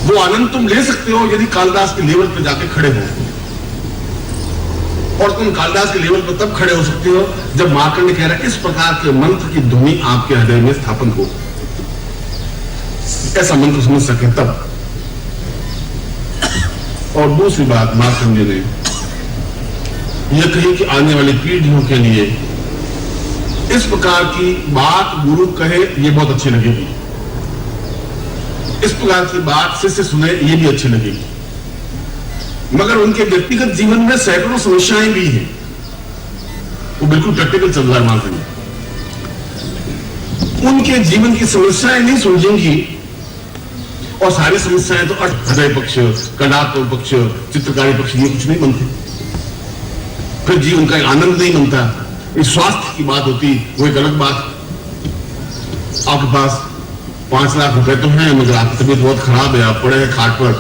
वो आनंद तुम ले सकते हो यदि कालिदास के लेवल पर जाके खड़े हो, और तुम कालिदास के लेवल पर तब खड़े हो सकते हो जब मार्कंड कह रहा है इस प्रकार के मंत्र की ध्वनि आपके हृदय में स्थापन हो, ऐसा मंत्र समझ सके तब। और दूसरी बात मार्कंड ने यह कही कि आने वाली पीढ़ियों के लिए इस प्रकार की बात गुरु कहे ये बहुत अच्छी लगेगी, इस प्रकार की बात शिष्य सुने ये भी अच्छी लगेगी, मगर उनके व्यक्तिगत जीवन में सैकड़ों समस्याएं भी हैं। वो बिल्कुल प्रैक्टिकल चल रहा है मार्कंड, उनके जीवन की समस्याएं नहीं सुलझेंगी, और सारी समस्याएं तो हृदय पक्ष, कलात्मक पक्ष, चित्रकारी पक्ष ये कुछ नहीं बनते, फिर जीवन का आनंद नहीं बनता। इस स्वास्थ्य की बात होती वो एक अलग बात। आपके पास 5 लाख रुपए तो हैं, मगर आपकी तबीयत बहुत खराब है, आप पड़े हैं खाट पर,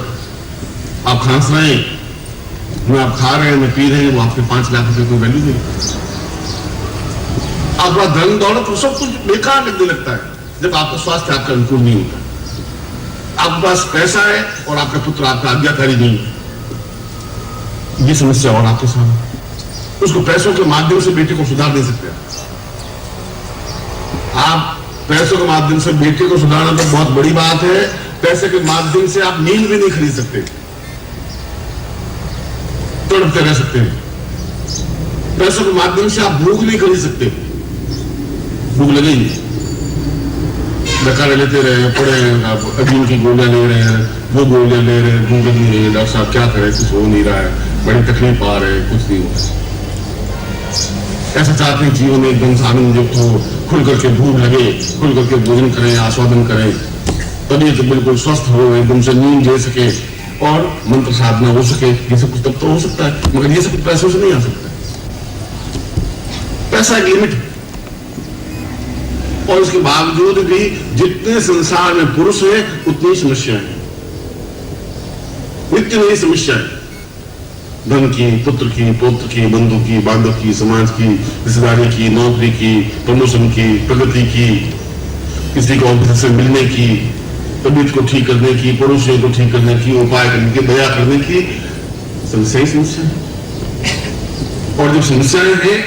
आप खांस रहे हैं, न आप खा रहे हैं न पी रहे हैं, वो आपके 5 लाख रुपए को वैल्यू नहीं। आपका धन दौलत तो सब कुछ बेकार लगने लगता है जब आपका स्वास्थ्य आपका अनुकूल नहीं होता। आपके पास पैसा है और आपका पुत्र आपका आज्ञाकारी नहीं है, ये समस्या और आपके सामने। उसको पैसों के माध्यम से बेटे को सुधार दे सकते हैं आप। पैसों के माध्यम से बेटे को सुधारना तो बहुत बड़ी बात है, पैसे के माध्यम से आप नींद भी नहीं खरीद सकते, तड़पते रह सकते हैं। पैसों के माध्यम से आप भूख नहीं खरीद सकते, भूख लगेगी, डकारे लेते रहे, पड़े हैं, अजीम की गोलियां ले रहे हैं, वो गोलियां ले रहे हैं, भूख लग नहीं रही, डॉक्टर साहब क्या करें, कुछ हो नहीं रहा है, बड़ी तकलीफ आ रहे हैं, कुछ नहीं हो रहा। ऐसा चाहते हैं जीवन में एकदम आनंद युक्त हो, खुल करके भूख लगे, खुल करके भोजन करें, आस्वादन करें, तभी तो बिल्कुल स्वस्थ हो, एकदम से नींद ले सके और मंत्र साधना हो सके। ये सब कुछ तब तो हो सकता है, मगर ये सब कुछ पैसों से नहीं आ सकता। पैसा एक लिमिट है, और उसके बावजूद भी जितने संसार में पुरुष है उतनी समस्याएं हैं, नित्य नई समस्याएं, धन की, पुत्र की, पौत्र की, बंधु की, बांधव की, समाज की, रिश्तेदारी की, नौकरी की, प्रमोशन की, प्रगति की, किसी को ऑफिस से मिलने की, तबीयत को ठीक करने की, पड़ोसियों को ठीक करने की, उपाय करने की, दया करने की, समस्या ही समस्या। और जब समस्याएं हैं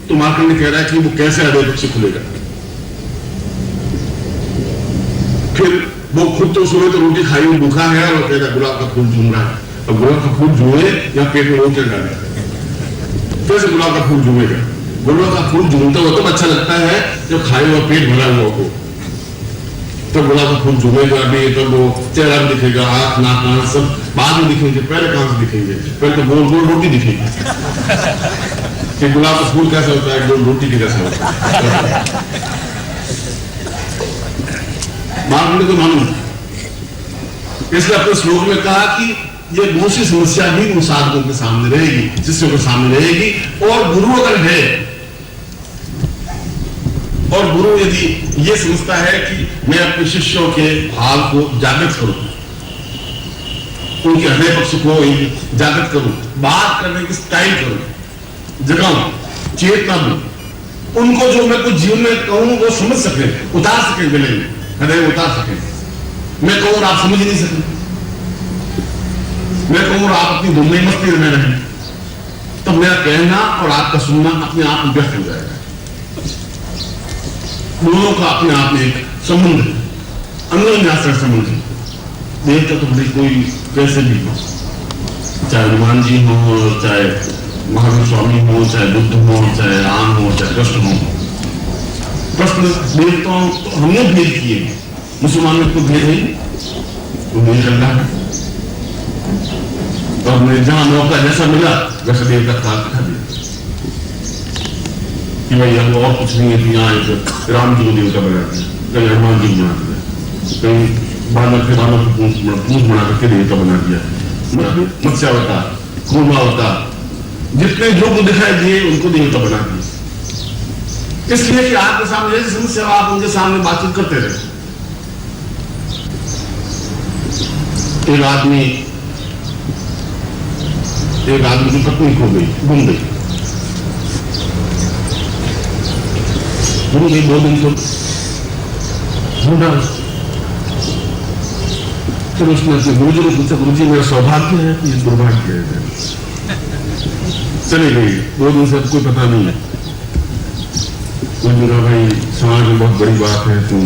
तो मार्कंड कह रहा है कि वो कैसे हृदय पक्ष खुलेगा। फिर वो खुद तो सुबह तो रोटी खाई हुई भूखा है और कह रहा है गुलाब का फूल झूम रहा है, अब गुलाब का फूल झूमे या पेट में रोटी डाले, कैसे गुलाब का फूल झूमेगा? गुलाब का फूल झूमता हुआ तो अच्छा लगता है जब खाए हुआ पेट भरा हुआ हो, तो गुलाब का फूल झूमेगा भी, तो वो चेहरा भी दिखेगा, आंख नाक कान सब बाद में दिखेंगे, पहले कहां से दिखेंगे? पहले तो गोल गोल रोटी दिखेगी कि गुलाब का फूल कैसा होता है, गोल रोटी कैसा होता है। मार्कंड को मालूम, इसलिए अपने श्लोक में कहा कि ये दूसरी समस्या भी उन साधकों के सामने रहेगी, शिष्यों के सामने रहेगी, और गुरु अगर है, और गुरु यदि ये समझता है कि मैं अपने शिष्यों के भाव को जागृत करूं, उनके हृदय पक्ष को जागृत करूं, बात करने की स्टाइल करूं, जगाऊं, चेतना दूं, उनको जो मैं कुछ जीवन में कहूं वो समझ सके, उतार सके, गले में हृदय में उतार सके। मैं कहूं और आप समझ ही नहीं सकें, मैं कहूं और आप अपनी दुनिया मस्ती में रहें, तो मेरा कहना और आपका सुनना अपने आप में व्यक्त हो जाएगा। दोनों का अपने आप में एक संबंध है, अन्योन्याश्रय संबंध है। देवता तो भले कोई कैसे भी हो, चाहे हनुमान जी हो, चाहे महावीर स्वामी हो, चाहे बुद्ध हो, चाहे राम हो, चाहे कृष्ण हो। प्रश्न देवताओं तो हमने भेद किए, मुसलमान में कोई भेद नहीं, वो नहीं चल रहा है। और मैं जहां मौका जैसा मिला वैसा देवता खा दिया कि भाई अब और कुछ नहीं है, कि यहाँ एक राम जी को देवता बना दिया, कहीं हनुमान जी बना दिया, कहीं बानर के पूंछ बना करके देवता बना दिया, मत्स्यावतार, कूर्मावतार, जितने जो दिखाई दिए उनको देवता बना दिया। इसलिए कि आपके सामने जैसी समस्या आप उनके सामने बातचीत करते रहे। एक आदमी की पत्नी खो गई, गुम गई, 2 दिन तो ढूंढा, फिर उसने अपने गुरुजी को पूछा, गुरुजी मेरा सौभाग्य है कि दुर्भाग्य है? चली गई। 2 दिन से अब कोई पता नहीं है। गुरुजी कहा, भाई समाज में बहुत बड़ी बात है, तुम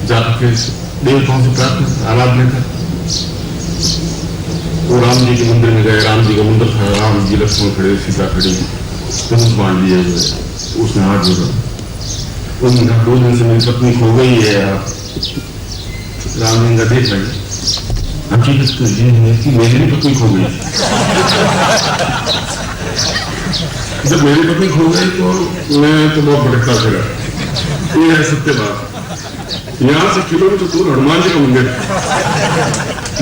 जाके देवताओं से प्रार्थना आराधना कर। वो राम जी के मंदिर में गए। राम जी का मंदिर था, राम जी लक्ष्मण खड़े, सीता खड़ी, धनुष बांध लिए हुए। उसने हाथ जोड़ा। उन्होंने कहा, 2 दिन से मेरी पत्नी खो गई है। राम जी का देख रहे, हकीकत तो ये है कि मेरी भी पत्नी खो गई। जब मेरी पत्नी खो गई तो मैं तो बहुत भटकता फिरा। ये है सत्य बात। यहां से किलोमीटर दूर हनुमान जी का मंदिर,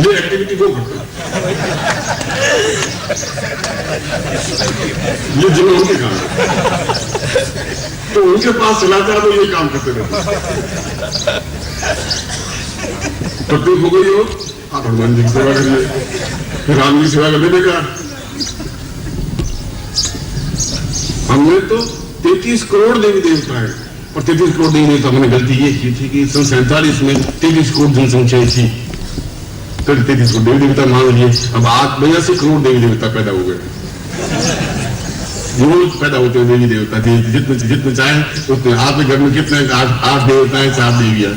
ये एक्टिविटी को करता, ये जिन्हें उनके काम तो उनके पास चला जाए तो ये काम करते रहते। पत्नी हो गई हो, आप हनुमान जी की सेवा करिए, राम जी सेवा करने बेकार। हमने तो 33 करोड़ देवी देवता है, और 33 करोड़ देवी देवता हमने गलती ये की थी कि सन 47 में 33 करोड़ जनसंख्या थी, तो 33 करोड़ देवी देवता मान लिए। अब 82 करोड़ देवी देवता पैदा हो गए। रोज पैदा होते हैं देवी देवता, जितने जितने चाहे उतने। आपके घर में कितने? 8 देवता है, 4 देवियां।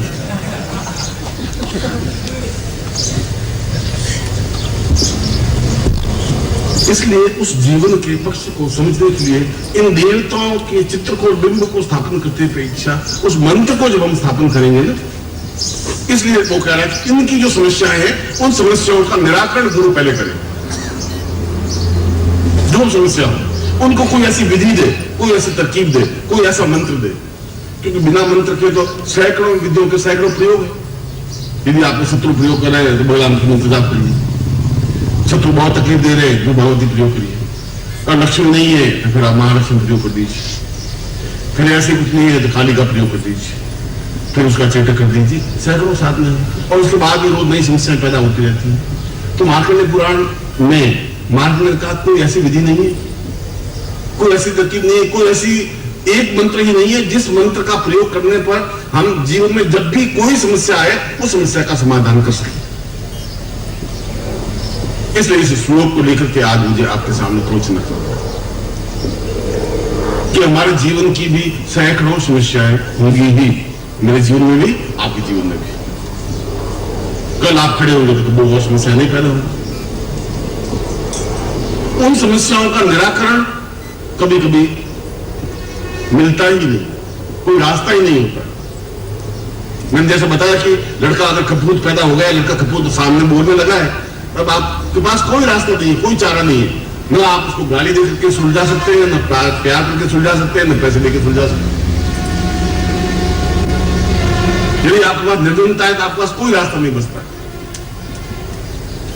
इसलिए उस जीवन के पक्ष को समझने के लिए इन देवताओं के चित्र को, बिंब को स्थापन करते अपेक्षा उस मंत्र को जब हम स्थापन करेंगे ना, इसलिए वो कह रहा है कि इनकी जो समस्याएं हैं उन समस्याओं का निराकरण गुरु पहले करे। जो समस्या हो उनको कोई ऐसी विधि दे, कोई ऐसी तरकीब दे, कोई ऐसा मंत्र दे, क्योंकि बिना मंत्र के तो सैकड़ों विधियों के सैकड़ों प्रयोग है। यदि आपको शत्रु प्रयोग कर रहे हैं तो भगवान का मंत्र जाप करिए। शत्रु बहुत तकलीफ दे रहे हैं तो भगवती प्रयोग करिए। और लक्ष्मण नहीं है तो फिर आप महालक्ष्मी प्रयोग कर दीजिए। फिर ऐसे कुछ नहीं है तो काली का प्रयोग कर दीजिए, फिर उसका चेटक कर दीजिए। सैकड़ों साथ में है, और उसके बाद भी रोज नई समस्याएं पैदा होती रहती हैं। तो मार्कंडेय पुराण में मार्कंडेय का कोई ऐसी विधि नहीं है, कोई ऐसी तरकीब नहीं है, कोई ऐसी एक मंत्र ही नहीं है जिस मंत्र का प्रयोग करने पर हम जीवन में जब भी कोई समस्या आए उस समस्या का समाधान कर सकें। इसलिए इस श्लोक को लेकर के आज मुझे आपके सामने पहुंचना कि हमारे जीवन की भी सैकड़ों समस्याएं होंगी ही, मेरे जीवन में भी, आपके जीवन में भी। कल आप खड़े होंगे तो 2 और समस्या नहीं पैदा होंगी। उन समस्याओं का निराकरण कभी कभी मिलता ही नहीं, कोई रास्ता ही नहीं होता। मैंने जैसे बताया कि लड़का अगर कपूत पैदा हो गया, लड़का कपूत सामने बोलने लगा है, अब आपके पास कोई रास्ता नहीं है, कोई चारा नहीं है। न आप उसको गाली दे करके सुलझा सकते हैं, न प्यार करके सुलझा सकते हैं, न पैसे देकर सुलझा सकते हैं। यदि आपके पास निर्धनता है तो आपके पास कोई रास्ता नहीं बचता।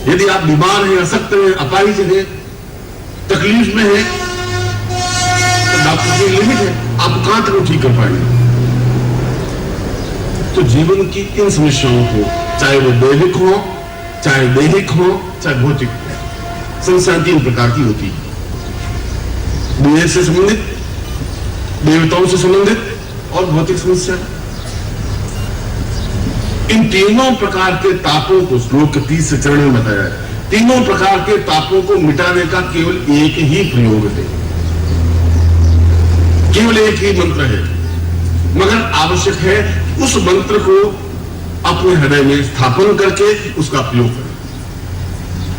यदि आप बीमार हैं, असक्त हैं, अपाहिज हैं, तकलीफ में हैं, तो डॉक्टर की लिमिट है, आप कहां तक ठीक कर पाएंगे। तो जीवन की इन समस्याओं को, चाहे वो दैहिक हो, चाहे दैहिक हो, चाहे भौतिक हो, समस्याएं 3 प्रकार की होती है। देह से संबंधित, देवताओं से संबंधित और भौतिक समस्या। इन तीनों प्रकार के तापों को श्लोक के 30 चरण में बताया है। तीनों प्रकार के तापों को मिटाने का केवल एक ही प्रयोग है, केवल एक ही मंत्र है, मगर आवश्यक है उस मंत्र को अपने हृदय में स्थापन करके उसका प्रयोग करें।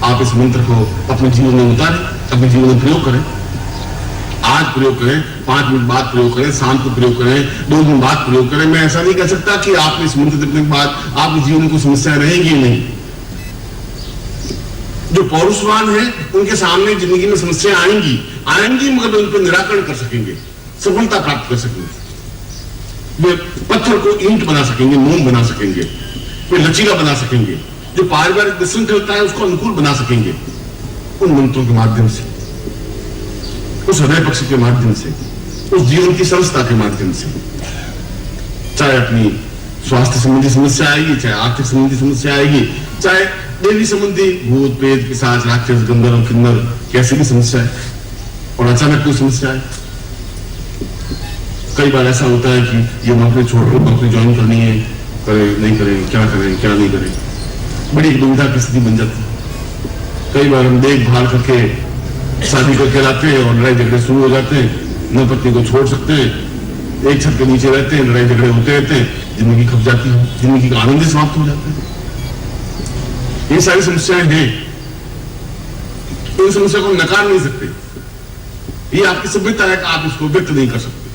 आप इस मंत्र को अपने जीवन में उतारें, अपने जीवन में प्रयोग करें। आज प्रयोग करें, 5 मिनट बाद प्रयोग करें, शाम को प्रयोग करें, 2 दिन बाद प्रयोग करें। मैं ऐसा नहीं कह सकता कि आप इस मंत्र देखने के बाद आपके जीवन में कोई समस्या रहेगी नहीं। जो पौरुषवान है उनके सामने जिंदगी में समस्या आएंगी, मगर उन पर निराकरण कर सकेंगे, सफलता प्राप्त कर सकेंगे। वे पत्थर को ईंट बना सकेंगे, मोम बना सकेंगे, वे लचीला बना सकेंगे। जो पारिवारिक विसंगतता है उसको अनुकूल बना सकेंगे उन मंत्रों के माध्यम से, उस हृदय पक्ष के माध्यम से, उस जीवन की संस्था के माध्यम से। चाहे अपनी स्वास्थ्य संबंधी समस्या आएगी, चाहे आर्थिक संबंधी समस्या आएगी, चाहे देवी संबंधी भूत प्रेत पिशाच राक्षस गंधर्व किन्नर कैसी भी समस्या है, और अचानक कोई समस्या है। कई बार ऐसा होता है कि ये नौकरी छोड़ कर नौकरी ज्वाइन करनी है, करे नहीं करे, क्या करें क्या नहीं करें। बड़ी दुविधा की स्थिति बन जाती है। कई बार हम देखभाल करके शादी करके लाते हैं और लड़ाई झगड़े शुरू हो जाते हैं, न पत्नी को छोड़ सकते हैं, एक छत के नीचे रहते हैं, लड़ाई झगड़े होते रहते हैं, जिंदगी खप जाती है, जिंदगी का आनंद समाप्त हो जाता है। ये सारी समस्याएं हैं, इन समस्या को नकार नहीं सकते। ये आपकी सभ्यता है कि आप इसको व्यक्त नहीं कर सकते।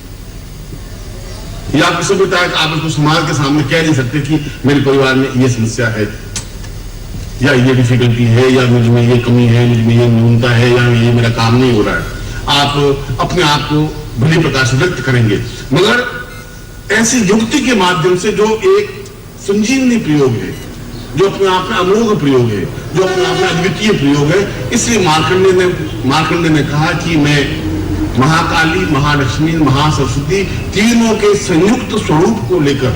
ये आपकी सभ्यता है कि आप इसको समाज के सामने कह नहीं सकते कि मेरे परिवार में ये समस्या है, या ये डिफिकल्टी है, या मुझ में ये कमी है, मुझ में ये न्यूनता है, या ये मेरा काम नहीं हो रहा है। आप अपने आप को भली प्रकार से व्यक्त करेंगे, मगर ऐसी युक्ति के माध्यम से जो एक संजीवनी प्रयोग है, जो अपने आप में अमोघ प्रयोग है, जो अपने आप में अद्वितीय प्रयोग है। इसलिए मार्कंडेय ने कहा कि मैं महाकाली, महालक्ष्मी, महासरस्वती तीनों के संयुक्त स्वरूप को लेकर,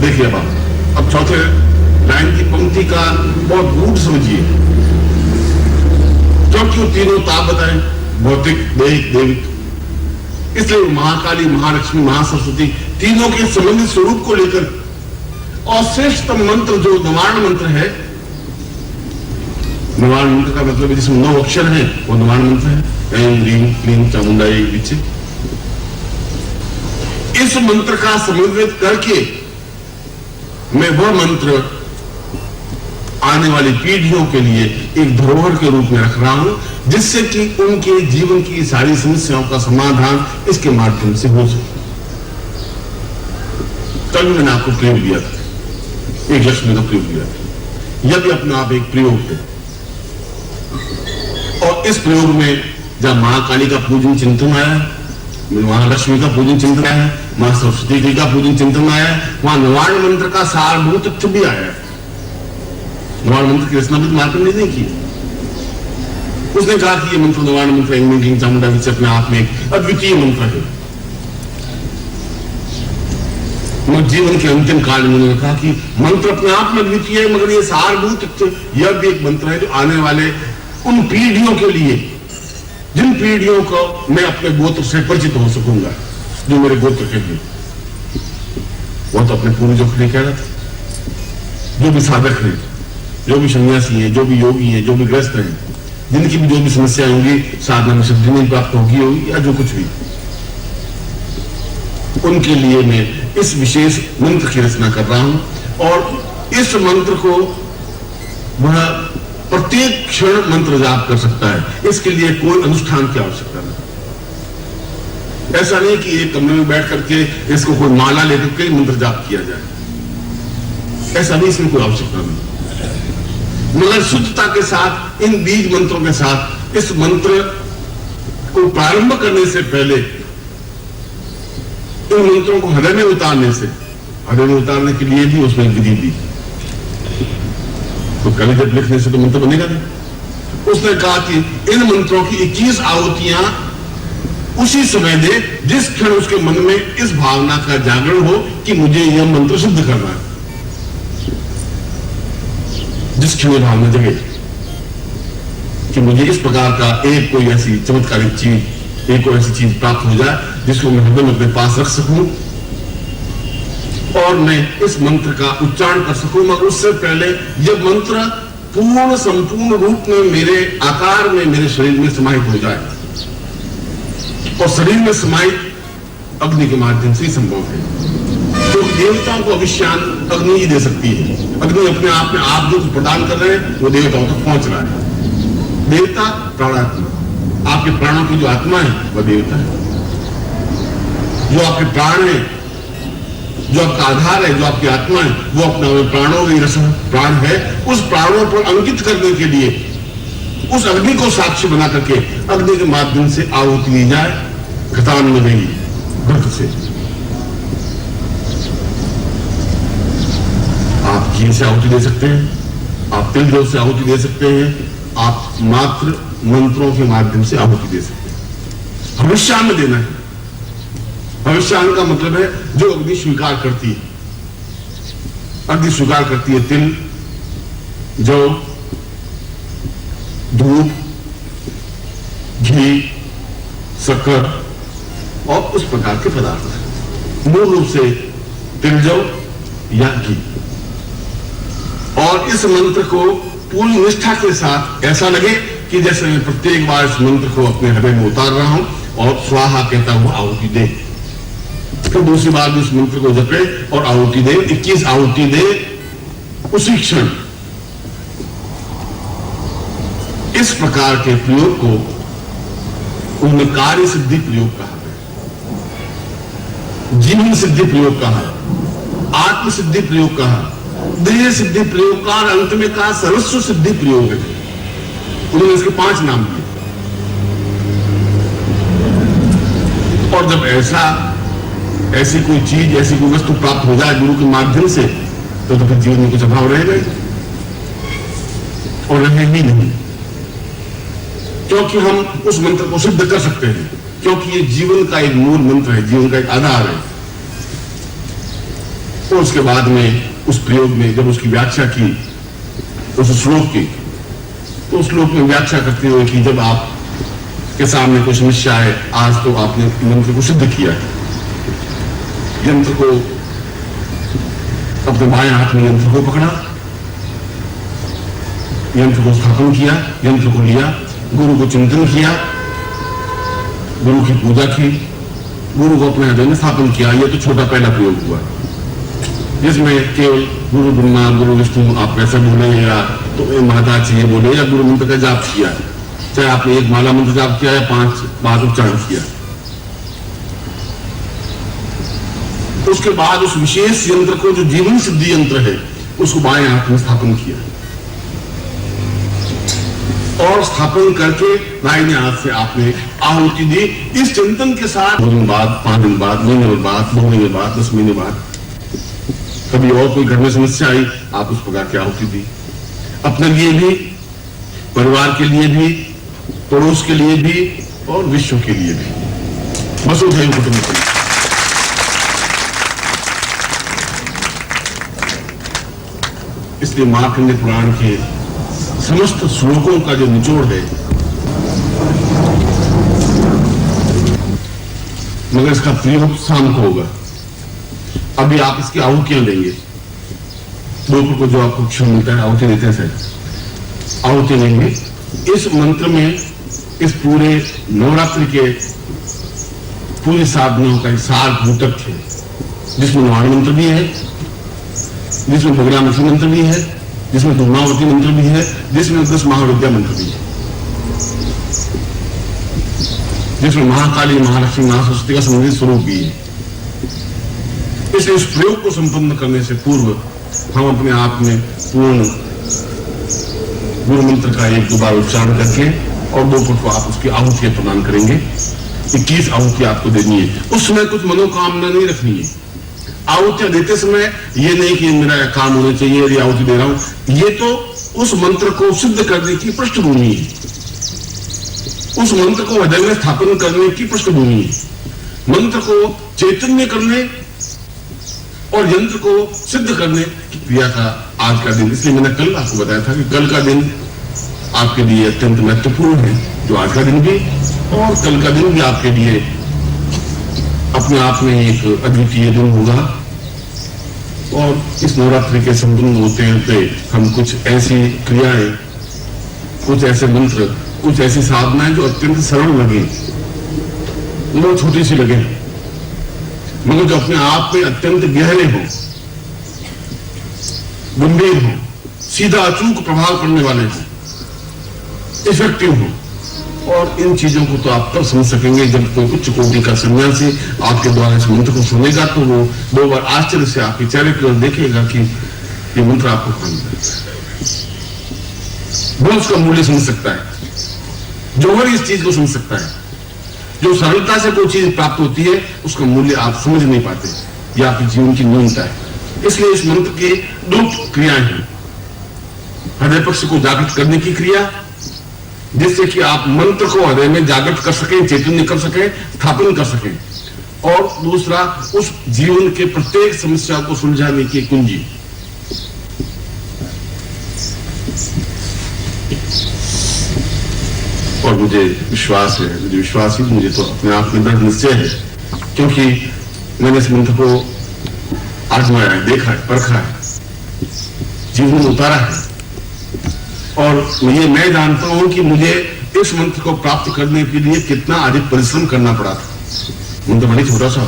देखिए अब चौथे लाइन की पंक्ति का बहुत गूढ़ समझिए, क्योंकि वो तीनों ताप बताएं, भौतिक, दैहिक, दैविक। इसलिए महाकाली, महालक्ष्मी, महासरस्वती तीनों के संबंधित स्वरूप को लेकर, और श्रेष्ठतम मंत्र जो नवार्ण मंत्र है, नवार्ण मंत्र का मतलब जिसमें 9 अक्षर है वो नवार्ण मंत्र है, ऐं ह्रीं क्लीं चामुंडाय विचे। इस मंत्र का समन्वित करके मैं वह मंत्र आने वाली पीढ़ियों के लिए एक धरोहर के रूप में रख रहा हूं, जिससे कि उनके जीवन की सारी समस्याओं का समाधान इसके माध्यम से हो सके। कल मैंने आपको प्रयोग दिया था, एक लक्ष्मी का प्रयोग दिया था। यह भी अपने आप एक प्रयोग है, और इस प्रयोग में जब महाकाली का पूजन चिंतन आया, महालक्ष्मी का पूजन चिंतन आया, मां सरस्वती का पूजन चिंतन आया, वहां नवार्ण मंत्र का सारभूत तथ्य भी आया है। नवार्ण मंत्र की रचना भी मार्कंडेय ने की। उसने कहा कि ये मंत्र नवार्ण मंत्र ऐं ह्रीं क्लीं चामुंडाय विचे अपने आप में एक अद्वितीय मंत्र है। जीवन के अंतिम काल में उन्होंने कहा कि मंत्र अपने आप में अद्वितीय है, मगर ये सारभूत तथ्य यह भी एक मंत्र है जो आने वाले उन पीढ़ियों के लिए, जिन पीढ़ियों को मैं अपने गोत्र से परिचित हो सकूंगा, जो मेरे गोत्र के हैं। वो तो अपने पूर्वजों के लिए कह रहा था। जो भी साधक हैं, जो भी सन्यासी हैं, जो भी योगी हैं, जो भी ग्रस्त हैं, जिनकी भी जो भी समस्याएं होंगी, साधना में सिद्धि नहीं प्राप्त होगी या जो कुछ भी, उनके लिए मैं इस विशेष मंत्र की रचना कर रहा हूं। और इस मंत्र को वह प्रत्येक क्षण मंत्र जाप कर सकता है। इसके लिए कोई अनुष्ठान की आवश्यकता नहीं। ऐसा नहीं कि एक कमरे में बैठ करके इसको कोई माला लेकर के मंत्र जाप किया जाए, ऐसा नहीं, इसमें कोई आवश्यकता नहीं। मगर शुद्धता के साथ, इन बीज मंत्रों के साथ, इस मंत्र को प्रारंभ करने से पहले इन मंत्रों को हृदय में उतारने के लिए भी उसमें विधि दी। तो कल जब लिखने से तो मंत्र बनेगा नहीं। उसने कहा कि इन मंत्रों की 21 आहुतियां उसी समय दे जिस क्षण उसके मन में इस भावना का जागरण हो कि मुझे यह मंत्र सिद्ध करना है। जिस क्षण भावना जगे कि मुझे इस प्रकार का एक कोई ऐसी चमत्कारिक चीज, एक कोई ऐसी चीज प्राप्त हो जाए जिसको मैं हृदय में अपने पास रख सकूं और मैं इस मंत्र का उच्चारण कर सकूं, मगर उससे पहले यह मंत्र पूर्ण संपूर्ण रूप में मेरे आकार में मेरे शरीर में समाहित हो जाए। और शरीर में समाहित अग्नि के माध्यम से ही संभव है। तो देवताओं को अभिष्यान अग्नि ही दे सकती है। अग्नि अपने आप में आप जो प्रदान कर रहे हैं वो देवताओं तक पहुंच रहा है। देवता प्राणात्मा, आपके प्राणों की जो आत्मा है वह देवता है। जो आपके प्राण है, जो आपका आधार है, जो आपकी आत्मा है, वो अपना प्राणों की रस प्राण है। उस प्राणों पर अंकित करने के लिए उस अग्नि को साक्षी बना करके अग्नि के माध्यम से आहुति दी जाए। घटान में गई व्रत से आप घी से आहुति दे सकते हैं, आप तिल जल से आहुति दे सकते हैं, आप मात्र मंत्रों के माध्यम से आहुति दे सकते हैं। भविष्यान में देना है। भविष्यान का मतलब है जो अग्नि स्वीकार करती है। अग्नि स्वीकार करती है तिल, जौ, दूध, घी, शक्कर और उस प्रकार के पदार्थ, मूल रूप से तिल, जौ या घी। और इस मंत्र को पूरी निष्ठा के साथ ऐसा लगे कि जैसे मैं प्रत्येक बार इस मंत्र को अपने हृदय में उतार रहा हूं और स्वाहा कहता हुआ आहुति दे। फिर दूसरी बार भी इस मंत्र को जपे और आहुति दे, 21 आहुति दे उसी क्षण। इस प्रकार के प्रयोग को उन्होंने कार्य सिद्धि प्रयोग कहा, जीवन सिद्धि प्रयोग कहा, आत्म सिद्धि प्रयोग कहा, देह सिद्धि प्रयोग का, और अंत में कहा सर्वस्व सिद्धि प्रयोग है। उन्होंने इसके 5 नाम दिए। और जब ऐसी कोई चीज, ऐसी कोई वस्तु प्राप्त हो जाए गुरु के माध्यम से, तो फिर जीवन में कुछ अभाव रहेगा और रहे ही नहीं, क्योंकि हम उस मंत्र को सिद्ध कर सकते हैं, क्योंकि ये जीवन का एक मूल मंत्र है, जीवन का एक आधार है। तो उसके बाद में उस प्रयोग में जब उसकी व्याख्या की, उस श्लोक की, तो उस श्लोक में व्याख्या करते हुए कि जब आप के सामने कोई समस्या है, आज तो आपने मंत्र को सिद्ध किया है, यंत्र को अपने बाएं हाथ में यंत्र को पकड़ा, यंत्र को स्थापन किया, यंत्र को लिया, गुरु को चिंतन किया, गुरु की पूजा की, गुरु को अपने हृदय में स्थापन किया। यह तो छोटा पहला प्रयोग हुआ, जिसमें केवल गुरु ब्रह्मा गुरु विष्णु आप कैसे बोले, या तो माता चाहिए बोले, या गुरु मंत्र का जाप किया, चाहे आपने एक माला मंत्र जाप किया या 5 बार उच्चारण किया। उसके बाद उस विशेष यंत्र को, जो जीवन सिद्धि यंत्र है, उसको बाएं हाथ में स्थापन किया और स्थापन करके दाहिने हाथ से आपने आहुति दी। इस चिंतन के साथ 2 दिन बाद, 5 दिन बाद, महीने बाद, 2 महीने बाद, 10 महीने बाद, कभी और कोई घर में समस्या आई, आप उस प्रकार की आहुति दी। अपने लिए भी, परिवार के लिए भी, पड़ोस के लिए भी और विश्व के लिए भी। वसुधैव कुटुंबकम। इसलिए मार्कंडेय पुराण के समस्त श्लोकों का जो निचोड़ है, मगर इसका प्रयोग शाम को होगा। अभी आप इसकी आहुतियां देंगे, दोपहर को जो आपको क्षण मिलता है आहुति देते हैं सर, आहुति लेंगे। इस मंत्र में, इस पूरे नवरात्रि के पूरी साधनाओं का एक सार घटक है, जिसमें नवाण मंत्र भी है, जिसमें बगलामुखी मंत्र भी है, जिसमें दुर्गावती मंत्र भी है, जिसमें 10 महाविद्या मंत्र भी है, जिसमें महाकाली, महालक्ष्मी, महासरस्वती का संबंधित स्वरूप भी है। इसलिए इस प्रयोग को संपन्न करने से पूर्व हम अपने आप में पूर्ण गुरु मंत्र का 1-2 बार उच्चारण करके और 2 फुट को आप उसकी आहुतियां प्रदान करेंगे। 21 आहुति आपको देनी है। उस समय कुछ मनोकामना नहीं रखनी है। आहुतियां देते समय ये नहीं कि मेरा काम होना चाहिए, यदि आहुति दे रहा हूं, ये तो उस मंत्र को सिद्ध करने की पृष्ठभूमि है, उस मंत्र को हृदय में स्थापन करने की पृष्ठभूमि है, मंत्र को चैतन्य करने और यंत्र को सिद्ध करने की क्रिया का आज का दिन। इसलिए मैंने कल आपको बताया था कि कल का दिन आपके लिए अत्यंत महत्वपूर्ण है, जो आज का दिन भी और कल का दिन भी आपके लिए अपने आप में एक अद्वितीय दिन होगा। और इस नवरात्रि के संपन्न होते होते हम कुछ ऐसी क्रियाएं, कुछ ऐसे मंत्र, कुछ ऐसी साधनाएं जो अत्यंत सरल लगे, बहुत छोटी सी लगे, मगर जो अपने आप में अत्यंत गहरे हो, गंभीर हो, सीधा अचूक प्रभाव पड़ने वाले हो, इफेक्टिव हो। और इन चीजों को तो आप तब समझ सकेंगे जब कोई उच्च कोटि का सन्यासी आपके द्वारा इस मंत्र को सुनेगा, तो वो 2 बार आश्चर्य से आपके चेहरे की ओर देखेगा कि ये मंत्र आपको कौन है। वो उसका मूल्य समझ सकता है, जो हर इस चीज को समझ सकता है। जो सरलता से कोई चीज प्राप्त होती है, उसका मूल्य आप समझ नहीं पाते, यह आपके जीवन की न्यूनता है। इसलिए इस मंत्र की 2 क्रियाएं हैं। हृदय पक्ष को जागृत करने की क्रिया, जिससे कि आप मंत्र को हृदय में जागृत कर सकें, चैतन्य कर सकें, स्थापन कर सकें, और दूसरा उस जीवन के प्रत्येक समस्या को सुलझाने की कुंजी। और मुझे विश्वास ही मुझे तो अपने आप में दृढ़ निश्चय है, क्योंकि मैंने इस मंत्र को आजमाया है, देखा है, परखा है, जीवन में उतारा है। और ये मैं जानता हूं कि मुझे इस मंत्र को प्राप्त करने के लिए कितना अधिक परिश्रम करना पड़ा था। मंत्र बड़ी छोटा सा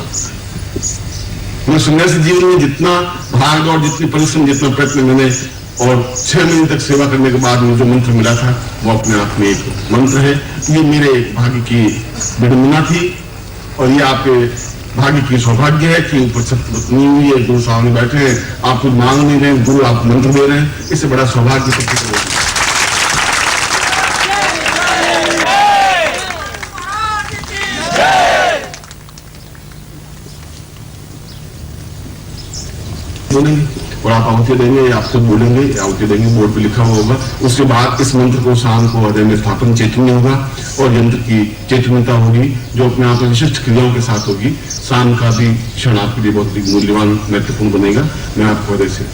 मैं संन्यासी जीवन में जितना भाग और जितनी परिश्रम, जितना प्रयत्न मैंने और 6 महीने तक सेवा करने के बाद मुझे जो मंत्र मिला था वो अपने आप में एक मंत्र है। ये मेरे भाग्य की विडंबना थी और ये आपके भाग्य की सौभाग्य है कि ऊपर सप्तपत्नी हुई है, गुरु सामने बैठे हैं, आप कुछ मांग नहीं रहे, गुरु आप मंत्र दे रहे हैं, इससे बड़ा सौभाग्य सबको। बोलेंगे और आप आहुति देंगे, आपसे बोलेंगे, आहुति देंगे, बोर्ड पे लिखा हुआ होगा। उसके बाद इस मंत्र को शाम को हृदय में स्थापन चैतन्य होगा और यंत्र की चैतन्यता होगी जो अपने आप में विशिष्ट क्रियाओं के साथ होगी। शाम का भी क्षण आपके लिए बहुत मूल्यवान महत्वपूर्ण बनेगा। मैं आपको हृदय से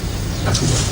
आशीर्वाद